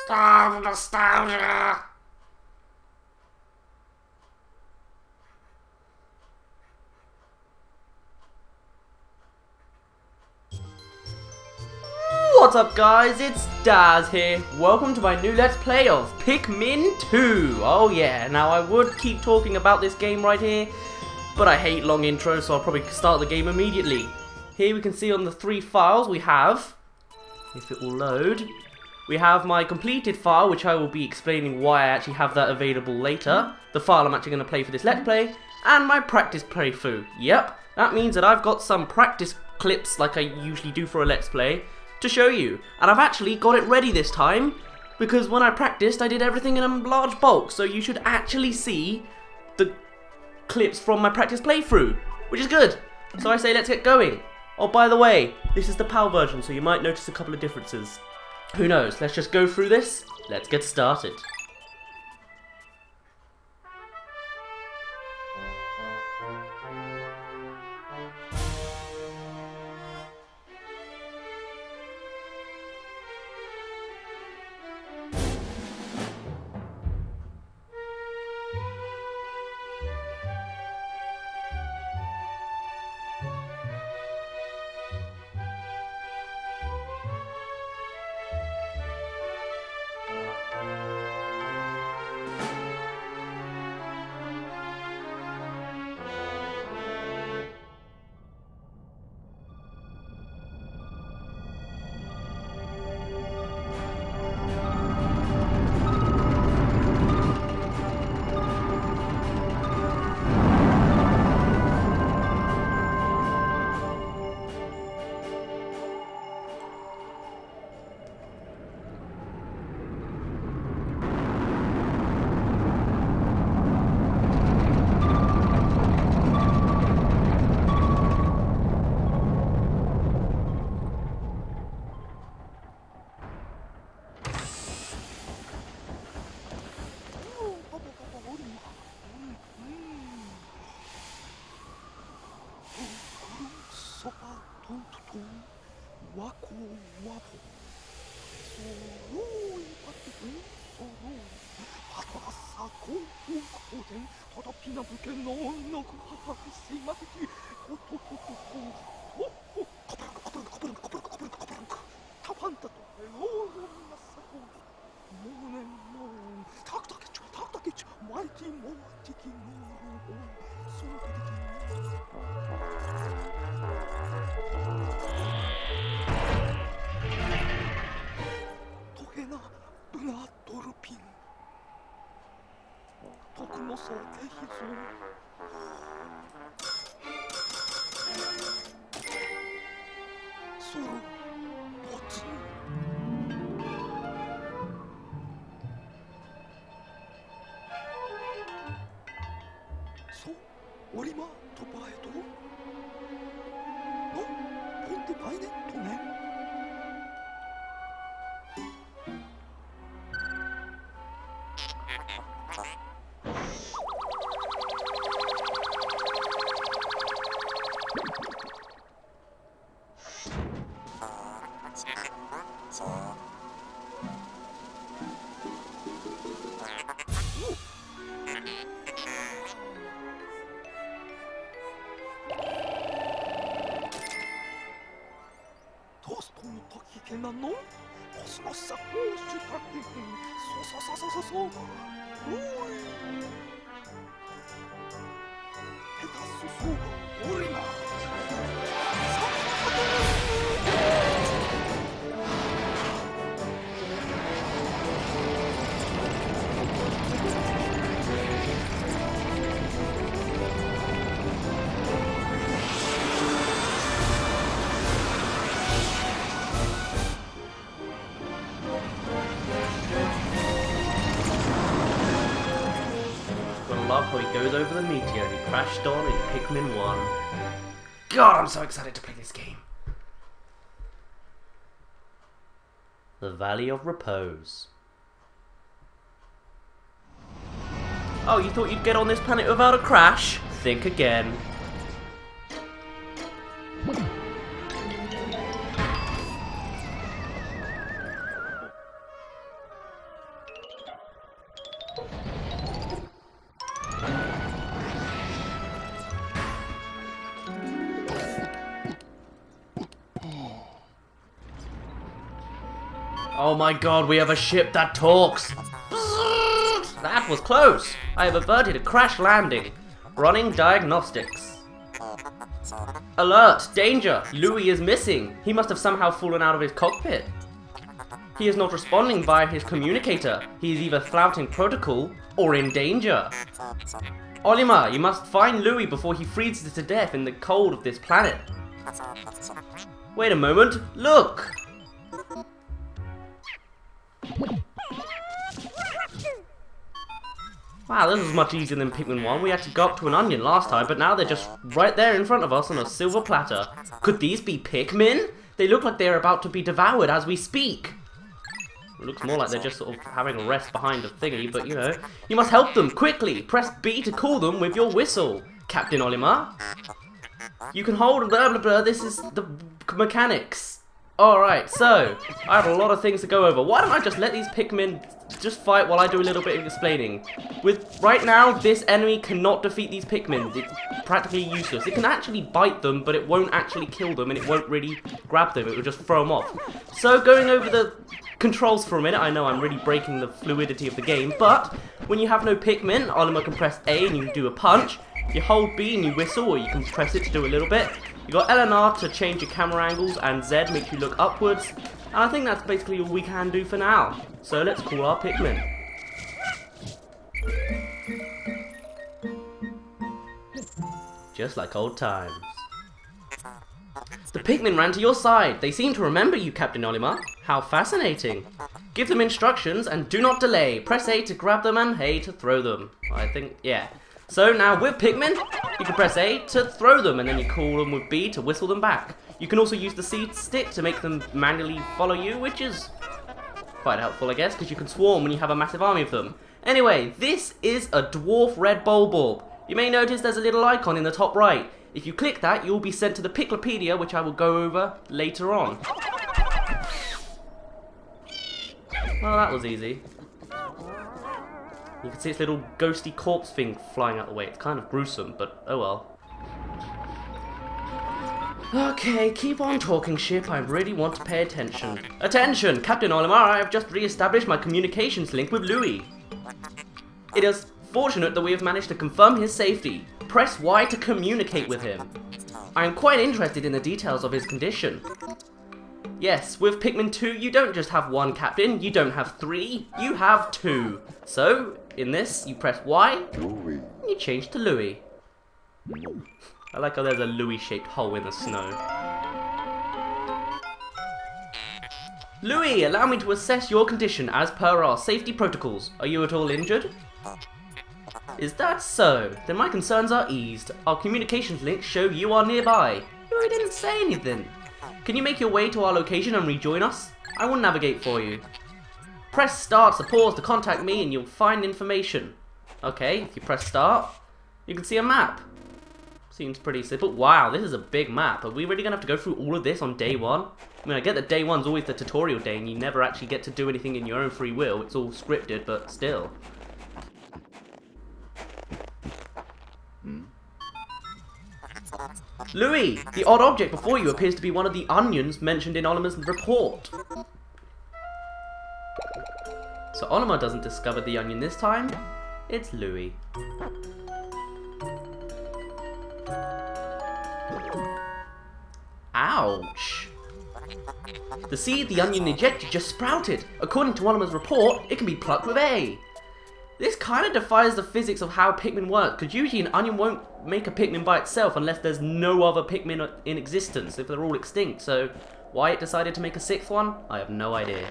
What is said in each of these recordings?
Stop nostalgia! What's up guys, it's Daz here. Welcome to my new Let's Play of Pikmin 2. Oh yeah, now I would keep talking about this game right here, but I hate long intros, so I'll probably start the game immediately. Here we can see on the 3 files we have, if it will load, we have my completed file, which I will be explaining why I actually have that available later, the file I'm actually going to play for this Let's Play, and my practice playthrough. Yep, that means that I've got some practice clips like I usually do for a Let's Play to show you, and I've actually got it ready this time because when I practiced I did everything in a large bulk, so you should actually see the clips from my practice playthrough, which is good. So I say let's get going. Oh, by the way, this is the PAL version, so you might notice a couple of differences. Who knows, let's just go through this. Let's get started. Love how he goes over the meteor he crashed on in Pikmin 1. God, I'm so excited to play this game. The Valley of Repose. Oh, you thought you'd get on this planet without a crash? Think again. Oh my god, we have a ship that talks! That was close! I have averted a crash landing. Running diagnostics. Alert! Danger! Louie is missing. He must have somehow fallen out of his cockpit. He is not responding via his communicator. He is either flouting protocol or in danger. Olimar, you must find Louie before he freezes to death in the cold of this planet. Wait a moment. Look! Wow, this is much easier than Pikmin 1. We had to go up to an onion last time, but now they're just right there in front of us on a silver platter. Could these be Pikmin? They look like they're about to be devoured as we speak. It looks more like they're just sort of having a rest behind a thingy, but you know. You must help them, quickly! Press B to call them with your whistle, Captain Olimar. You can hold blah blah blah, this is the mechanics. Alright, so, I have a lot of things to go over. Why don't I just let these Pikmin just fight while I do a little bit of explaining? Right now, this enemy cannot defeat these Pikmin. It's practically useless. It can actually bite them, but it won't actually kill them, and it won't really grab them. It will just throw them off. So, going over the controls for a minute, I know I'm really breaking the fluidity of the game, but when you have no Pikmin, Olimar can press A and you can do a punch. You hold B and you whistle, or you can press it to do a little bit. You got L and R to change your camera angles, and Z makes you look upwards. And I think that's basically all we can do for now. So let's call our Pikmin. Just like old times. The Pikmin ran to your side. They seem to remember you, Captain Olimar. How fascinating. Give them instructions and do not delay. Press A to grab them and A to throw them. I think, yeah. So now with Pikmin, you can press A to throw them, and then you call them with B to whistle them back. You can also use the C stick to make them manually follow you, which is quite helpful, I guess, because you can swarm when you have a massive army of them. Anyway, this is a dwarf red Bulborb. You may notice there's a little icon in the top right. If you click that, you'll be sent to the Piklopedia, which I will go over later on. Well, that was easy. You can see its little ghosty corpse thing flying out the way. It's kind of gruesome, but oh well. Okay, keep on talking, ship. I really want to pay attention. Attention! Captain Olimar, I have just re-established my communications link with Louie. It is fortunate that we have managed to confirm his safety. Press Y to communicate with him. I am quite interested in the details of his condition. Yes, with Pikmin 2, you don't just have one captain, you don't have 3, you have 2. So, in this, you press Y, and you change to Louie. I like how there's a Louie-shaped hole in the snow. Louie, allow me to assess your condition as per our safety protocols. Are you at all injured? Is that so? Then my concerns are eased. Our communications links show you are nearby. Louie didn't say anything. Can you make your way to our location and rejoin us? I will navigate for you. Press start to pause to contact me and you'll find information. Okay, if you press start, you can see a map. Seems pretty simple. Wow, this is a big map. Are we really going to have to go through all of this on day one? I mean, I get that day one's always the tutorial day and you never actually get to do anything in your own free will. It's all scripted, but still. Louie, the odd object before you appears to be one of the onions mentioned in Olimar's report. So Olimar doesn't discover the onion this time, it's Louie. Ouch! The seed the onion ejected just sprouted. According to Olimar's report, it can be plucked with A. This kind of defies the physics of how Pikmin work, because usually an onion won't make a Pikmin by itself unless there's no other Pikmin in existence, if they're all extinct. So, why it decided to make a 6th one, I have no idea.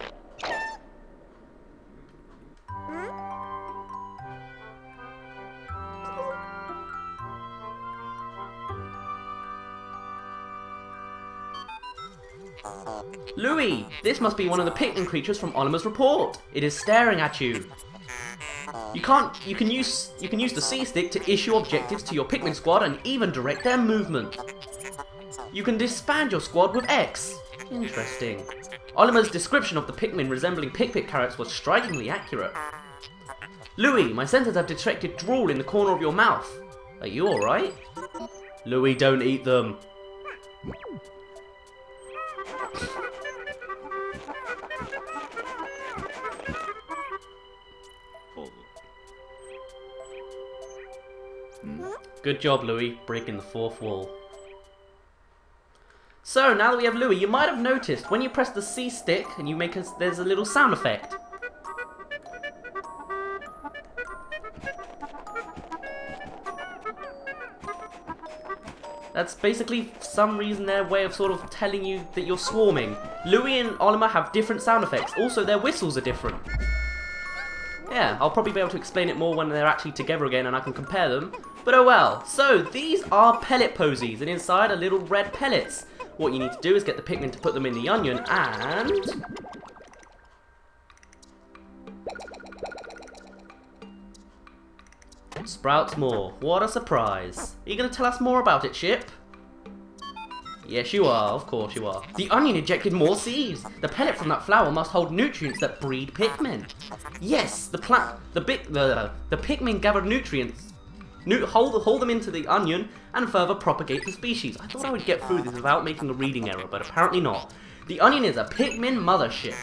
Louie, this must be one of the Pikmin creatures from Olimar's report. It is staring at you. You can use the C stick to issue objectives to your Pikmin squad and even direct their movement. You can disband your squad with X. Interesting. Olimar's description of the Pikmin resembling Pikmin carrots was strikingly accurate. Louie, my sensors have detected drool in the corner of your mouth. Are you alright? Louie, don't eat them. Good job, Louie, breaking the fourth wall. So, now that we have Louie, you might have noticed when you press the C stick and you make there's a little sound effect. That's basically some reason their way of sort of telling you that you're swarming. Louie and Olimar have different sound effects. Also, their whistles are different. Yeah, I'll probably be able to explain it more when they're actually together again and I can compare them. But oh well. So, these are pellet posies, and inside are little red pellets. What you need to do is get the Pikmin to put them in the onion and... sprouts more. What a surprise. Are you going to tell us more about it, Chip? Yes, you are. Of course you are. The onion ejected more seeds. The pellet from that flower must hold nutrients that breed Pikmin. Yes, the Pikmin gather nutrients, hold them into the onion, and further propagate the species. I thought I would get through this without making a reading error, but apparently not. The onion is a Pikmin mothership.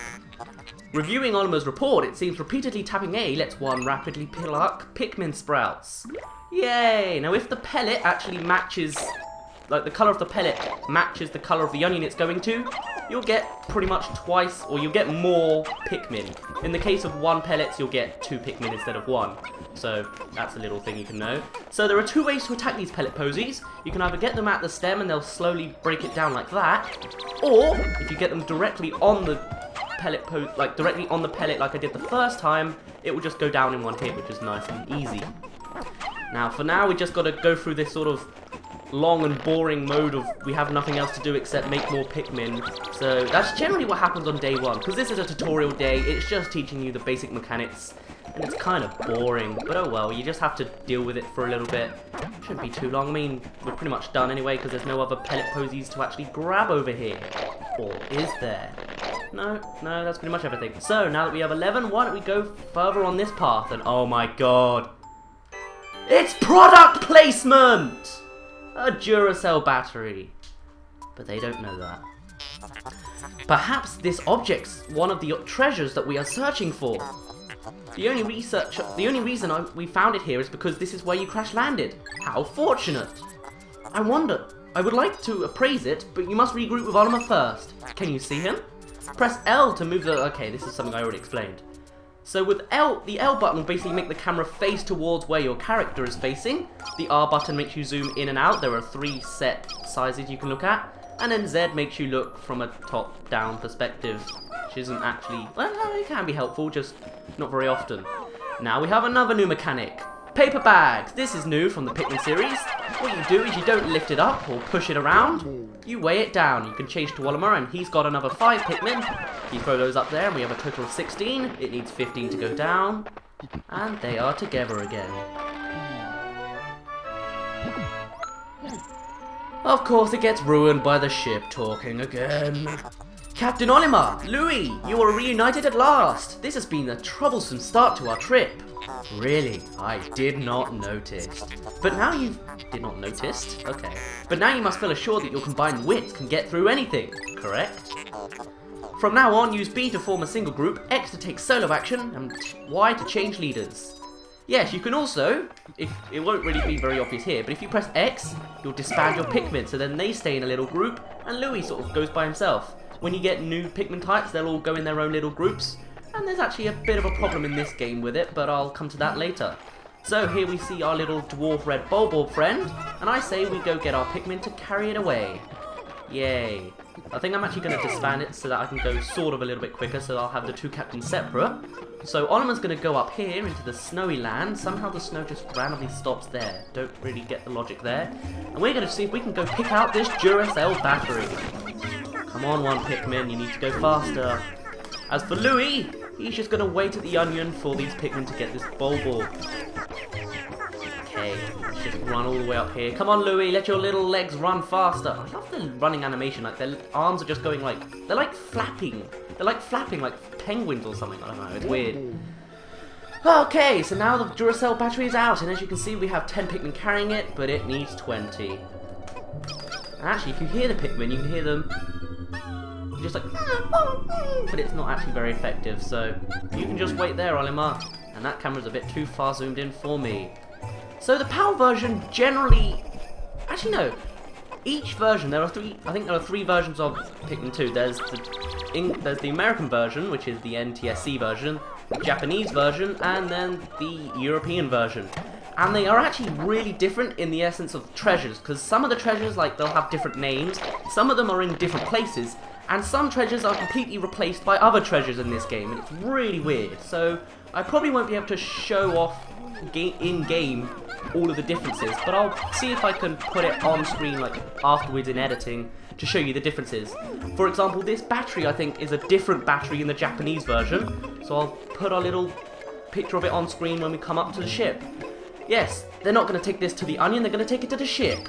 Reviewing Olimar's report, it seems repeatedly tapping A lets one rapidly pluck Pikmin sprouts. Yay! Now if the pellet actually matches, like the colour of the pellet matches the colour of the onion it's going to, you'll get pretty much twice, or you'll get more Pikmin. In the case of one pellet, you'll get 2 Pikmin instead of 1. So that's a little thing you can know. So there are 2 ways to attack these pellet posies. You can either get them at the stem and they'll slowly break it down like that, or if you get them directly on the pellet directly on the pellet like I did the first time, it will just go down in one hit, which is nice and easy. Now for now we just got to go through this sort of long and boring mode of we have nothing else to do except make more Pikmin. So that's generally what happens on day 1, because this is a tutorial day. It's just teaching you the basic mechanics and it's kind of boring, but oh well, you just have to deal with it for a little bit. Shouldn't be too long. I mean, we're pretty much done anyway because there's no other pellet posies to actually grab over here. Or is there? No, that's pretty much everything. So, now that we have 11, why don't we go further on this path? And oh my god, it's product placement! A Duracell battery. But they don't know that. Perhaps this object's one of the treasures that we are searching for. The only reason we found it here is because this is where you crash landed. How fortunate! I would like to appraise it, but you must regroup with Olimar first. Can you see him? Press L to move the... Okay, this is something I already explained. So with L, the L button will basically make the camera face towards where your character is facing. The R button makes you zoom in and out. There are 3 set sizes you can look at. And then Z makes you look from a top-down perspective, which isn't actually... Well, it can be helpful, just not very often. Now we have another new mechanic. Paper bags. This is new from the Pikmin series. What you do is you don't lift it up or push it around. You weigh it down. You can change to Olimar and he's got another 5 Pikmin. You throw those up there and we have a total of 16. It needs 15 to go down. And they are together again. Of course it gets ruined by the ship talking again. Captain Olimar, Louie, you are reunited at last. This has been a troublesome start to our trip. Really? I did not notice. But now you... Did not notice? Okay. But now you must feel assured that your combined wits can get through anything, correct? From now on, use B to form a single group, X to take solo action, and Y to change leaders. Yes, you can also, if it won't really be very obvious here, but if you press X, you'll disband your Pikmin, so then they stay in a little group, and Louie sort of goes by himself. When you get new Pikmin types, they'll all go in their own little groups. And there's actually a bit of a problem in this game with it, but I'll come to that later. So here we see our little dwarf red bulb friend, and I say we go get our Pikmin to carry it away. Yay. I think I'm actually going to disband it so that I can go sort of a little bit quicker, so I'll have the 2 captains separate. So Olimar's going to go up here into the snowy land. Somehow the snow just randomly stops there. Don't really get the logic there. And we're going to see if we can go pick out this Duracell battery. Come on, one Pikmin, you need to go faster. As for Louie, he's just going to wait at the onion for these Pikmin to get this bulb. Okay, let's just run all the way up here. Come on, Louie, let your little legs run faster. I love the running animation, like their arms are just going like, they're like flapping. They're like flapping like penguins or something, I don't know, it's weird. Okay, so now the Duracell battery is out, and as you can see we have 10 Pikmin carrying it, but it needs 20. And actually, if you hear the Pikmin, you can hear them just like, but it's not actually very effective, so you can just wait there, Olimar. And that camera's a bit too far zoomed in for me. So the PAL version generally, actually no, each version, I think there are 3 versions of Pikmin 2. There's the American version, which is the NTSC version, the Japanese version, and then the European version. And they are actually really different in the essence of treasures, because some of the treasures, like, they'll have different names, some of them are in different places, and some treasures are completely replaced by other treasures in this game, and it's really weird. So I probably won't be able to show off in-game all of the differences, but I'll see if I can put it on screen like afterwards in editing to show you the differences. For example, this battery I think is a different battery in the Japanese version, so I'll put a little picture of it on screen when we come up to the ship. Yes, they're not going to take this to the Onion, they're going to take it to the ship.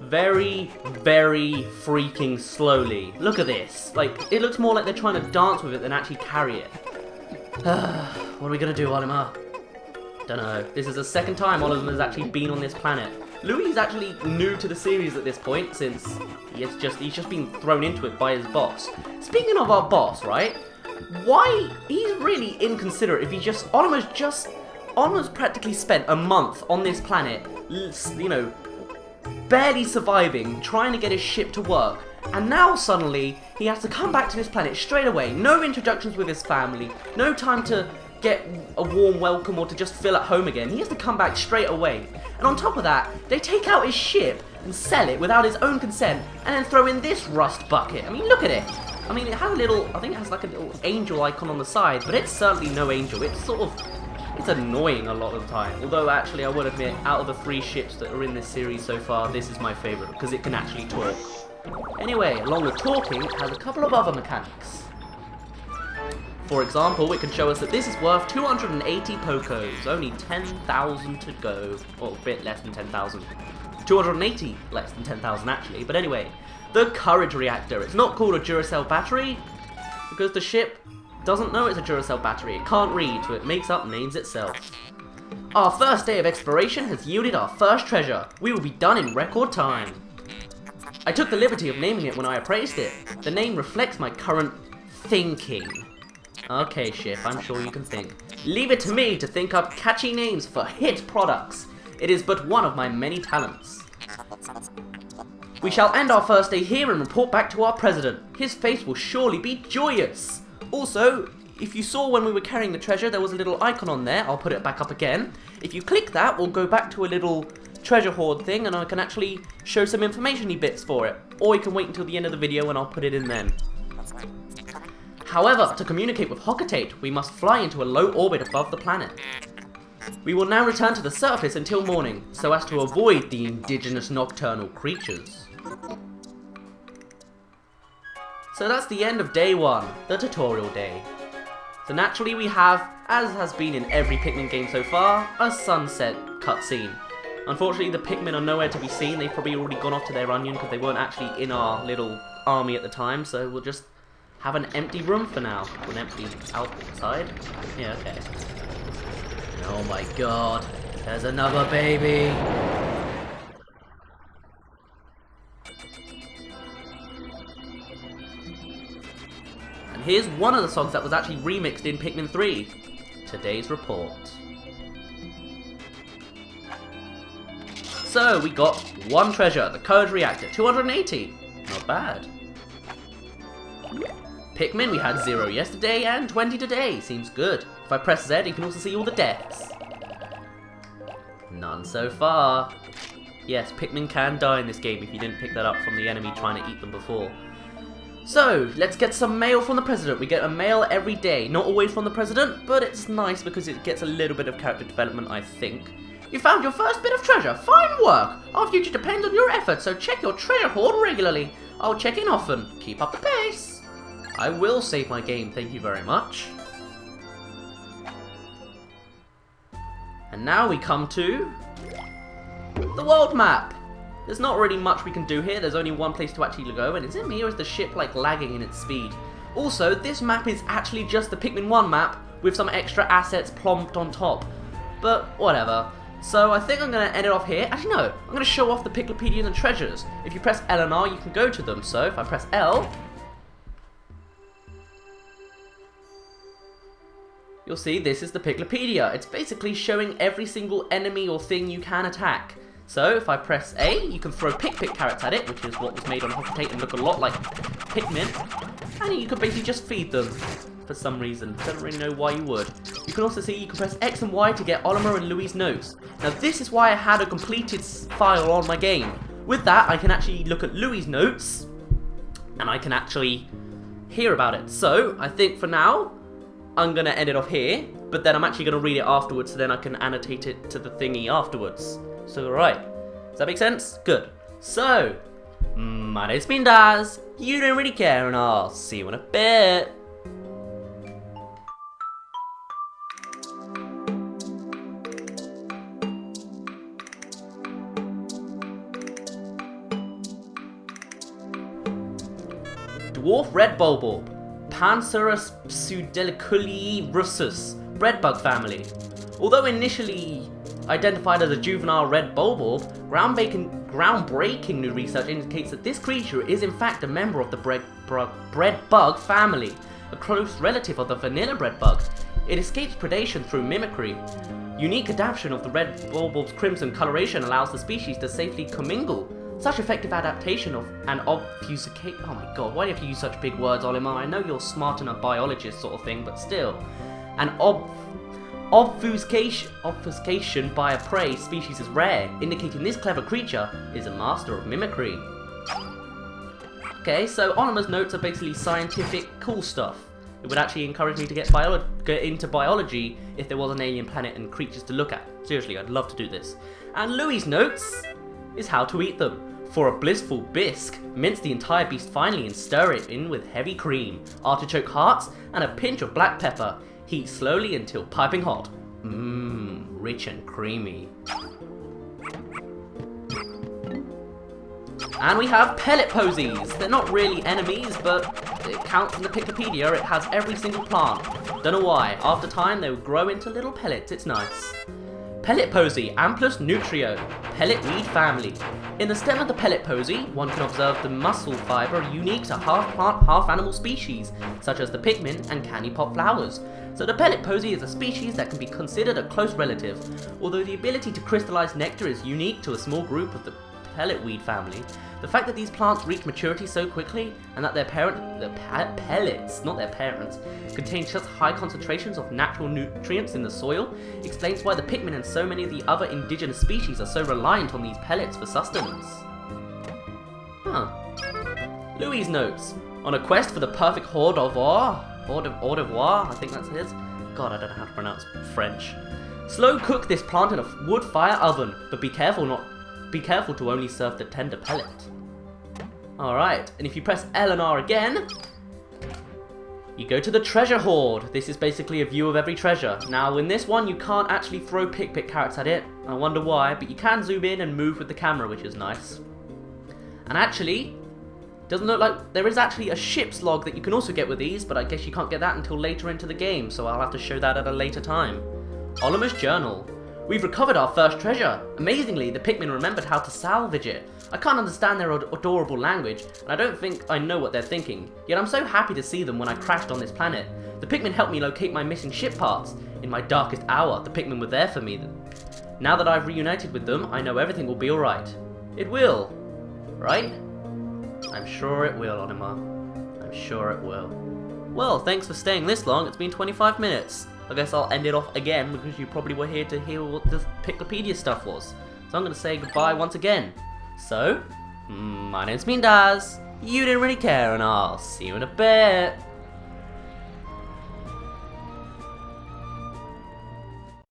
Very, very freaking slowly. Look at this. Like, it looks more like they're trying to dance with it than actually carry it. What are we going to do, Olimar? Don't know. This is the second time one of them has actually been on this planet. Louie is actually new to the series at this point, since he's just been thrown into it by his boss. Speaking of our boss, right? Why? He's really inconsiderate if he just... Olimar's practically spent a month on this planet, you know, barely surviving, trying to get his ship to work, and now suddenly he has to come back to this planet straight away. No introductions with his family, no time to get a warm welcome or to just feel at home again. He has to come back straight away. And on top of that, they take out his ship and sell it without his own consent, and then throw in this rust bucket. I mean, look at it. I mean, it has a little, I think it has like a little angel icon on the side, but it's certainly no angel. It's sort of, it's annoying a lot of the time. Although, actually, I would admit, out of the 3 ships that are in this series so far, this is my favourite, because it can actually talk. Anyway, along with talking, it has a couple of other mechanics. For example, it can show us that this is worth 280 Pokos, only 10,000 to go, or a bit less than 10,000. 280 less than 10,000 actually, but anyway. The Courage Reactor. It's not called a Duracell battery, because the ship doesn't know it's a Duracell battery. It can't read, so it makes up names itself. Our first day of exploration has yielded our first treasure. We will be done in record time. I took the liberty of naming it when I appraised it. The name reflects my current thinking. Okay, ship, I'm sure you can think. Leave it to me to think up catchy names for hit products. It is but one of my many talents. We shall end our first day here and report back to our president. His face will surely be joyous. Also, if you saw when we were carrying the treasure, there was a little icon on there. I'll put it back up again. If you click that, we'll go back to a little treasure hoard thing, and I can actually show some information-y bits for it. Or you can wait until the end of the video and I'll put it in then. However, to communicate with Hocketate, we must fly into a low orbit above the planet. We will now return to the surface until morning, so as to avoid the indigenous nocturnal creatures. So that's the end of day 1, the tutorial day. So naturally we have, as has been in every Pikmin game so far, a sunset cutscene. Unfortunately the Pikmin are nowhere to be seen. They've probably already gone off to their Onion because they weren't actually in our little army at the time, so we'll just have an empty room for now. An empty outside? Yeah, okay. Oh my god, there's another baby! And here's one of the songs that was actually remixed in Pikmin 3. Today's report. So, we got 1 treasure, the Courage Reactor, 280. Not bad. Pikmin, we had 0 yesterday and 20 today. Seems good. If I press Z, you can also see all the deaths. None so far. Yes, Pikmin can die in this game if you didn't pick that up from the enemy trying to eat them before. So, let's get some mail from the President. We get a mail every day. Not always from the President, but it's nice because it gets a little bit of character development, I think. You found your first bit of treasure. Fine work. Our future depends on your efforts, so check your treasure hoard regularly. I'll check in often. Keep up the pace. I will save my game, thank you very much. And now we come to the world map. There's not really much we can do here. There's only one place to actually go, and is it me or is the ship like lagging in its speed? Also, this map is actually just the Pikmin 1 map with some extra assets plonked on top. But whatever. So I think I'm going to end it off here. Actually no, I'm going to show off the Piklopedia and the treasures. If you press L and R, you can go to them. So if I press L, you'll see this is the Piklopedia. It's basically showing every single enemy or thing you can attack. So if I press A, you can throw pick carrots at it, which is what was made on Propagating and look a lot like Pikmin. And you can basically just feed them for some reason. Don't really know why you would. You can also see you can press X and Y to get Oliver and Louie's notes. Now this is why I had a completed file on my game. With that, I can actually look at Louie's notes, and I can actually hear about it. So I think for now, I'm going to end it off here, but then I'm actually going to read it afterwards, so then I can annotate it to the thingy afterwards. So, right. Does that make sense? Good. So, my name's been Daz, you don't really care, and I'll see you in a bit. Dwarf red bulb. Pancerus pseudeliculii russus, breadbug family. Although initially identified as a juvenile red bulb, groundbreaking new research indicates that this creature is in fact a member of the breadbug family, a close relative of the vanilla breadbug. It escapes predation through mimicry. Unique adaptation of the red bulb's crimson coloration allows the species to safely commingle. Such effective adaptation of an obfuscate. Oh my god, why do you have to use such big words, Olimar? I know you're smart and a biologist sort of thing, but still. An obfuscation by a prey species is rare, indicating this clever creature is a master of mimicry. Okay, so Olimar's notes are basically scientific cool stuff. It would actually encourage me to get into biology if there was an alien planet and creatures to look at. Seriously, I'd love to do this. And Louie's notes is how to eat them. For a blissful bisque, mince the entire beast finely and stir it in with heavy cream, artichoke hearts, and a pinch of black pepper. Heat slowly until piping hot. Mmm, rich and creamy. And we have pellet posies. They're not really enemies, but it counts in the Piklopedia. It has every single plant. Don't know why. After time, they will grow into little pellets. It's nice. Pellet posy, Amplus nutrio, pellet weed family. In the stem of the pellet posy, one can observe the muscle fiber unique to half plant, half animal species, such as the Pikmin and candy pop flowers. So the pellet posy is a species that can be considered a close relative. Although the ability to crystallize nectar is unique to a small group of the pellet weed family, the fact that these plants reach maturity so quickly and that their pellets, not their parents, contain such high concentrations of natural nutrients in the soil explains why the Pikmin and so many of the other indigenous species are so reliant on these pellets for sustenance. Huh. Louie's notes. On a quest for the perfect hors d'oeuvre, I think that's his. God, I don't know how to pronounce French. Slow cook this plant in a wood fire oven, but be careful to only serve the tender pellet. Alright, and if you press L and R again, you go to the treasure hoard. This is basically a view of every treasure. Now in this one you can't actually throw pick carrots at it. I wonder why, but you can zoom in and move with the camera, which is nice. And actually, doesn't look like there is actually a ship's log that you can also get with these, but I guess you can't get that until later into the game, so I'll have to show that at a later time. Olimar's journal. We've recovered our first treasure. Amazingly, the Pikmin remembered how to salvage it. I can't understand their adorable language, and I don't think I know what they're thinking. Yet I'm so happy to see them when I crashed on this planet. The Pikmin helped me locate my missing ship parts. In my darkest hour, the Pikmin were there for me. Now that I've reunited with them, I know everything will be alright. It will. Right? I'm sure it will, Olimar. I'm sure it will. Well, thanks for staying this long. It's been 25 minutes. I guess I'll end it off again because you probably were here to hear what the Piklopedia stuff was. So I'm going to say goodbye once again. So, my name's been Daz, you didn't really care, and I'll see you in a bit.